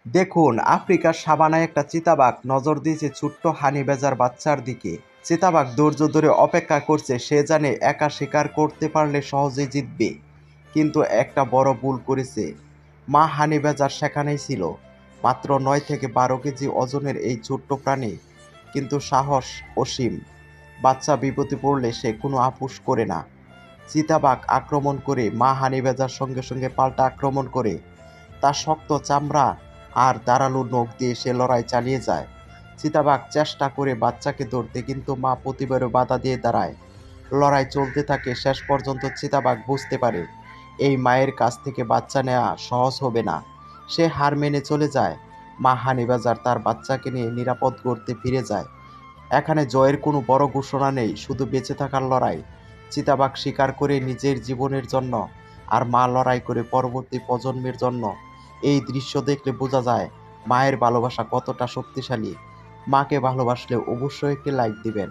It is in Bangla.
দেখুন, আফ্রিকার সাভানায় একটা চিতাবাঘ নজর দিয়েছে ছোট্ট হানিবেজার বাচ্চার দিকে। চিতাবাঘ ধৈর্য ধরে অপেক্ষা করছে, সে জানে একা শিকার করতে পারলে সহজেই জিতবে। কিন্তু একটা বড় ভুল করেছে। মা হানিবেজার সেখানেই ছিল। মাত্র 9 থেকে 12 কেজি ওজনের এই ছোট্ট প্রাণী, কিন্তু সাহস অসীম। বাচ্চা বিপদে পড়লে সে কোনো আপোষ করে না। চিতাবাঘ আক্রমণ করে মা হানিবেজার সঙ্গে সঙ্গে পাল্টা আক্রমণ করে। তার শক্ত চামড়া আর ধারালো নখ দিয়ে সে লড়াই চালিয়ে যায়। চিতাবাঘ চেষ্টা করে বাচ্চাকে ধরতে, কিন্তু মা প্রতিবারও বাধা দিয়ে দাঁড়ায়। লড়াই চলতে থাকে, শেষ পর্যন্ত চিতাবাঘ বুঝতে পারে এই মায়ের কাছ থেকে বাচ্চা নেওয়া সহজ হবে না। সে হার মেনে চলে যায়। মা হানিবাজার তার বাচ্চাকে নিয়ে নিরাপদ গড়তে ফিরে যায়। এখানে জয়ের কোনো বড় ঘোষণা নেই, শুধু বেঁচে থাকার লড়াই। চিতাবাঘ শিকার করে নিজের জীবনের জন্য, আর মা লড়াই করে পরবর্তী প্রজন্মের জন্য। এই দৃশ্য দেখলে বোঝা যায় মায়ের ভালোবাসা কতটা শক্তিশালী। মাকে ভালোবাসলে অবশ্যই একটি লাইক দিবেন।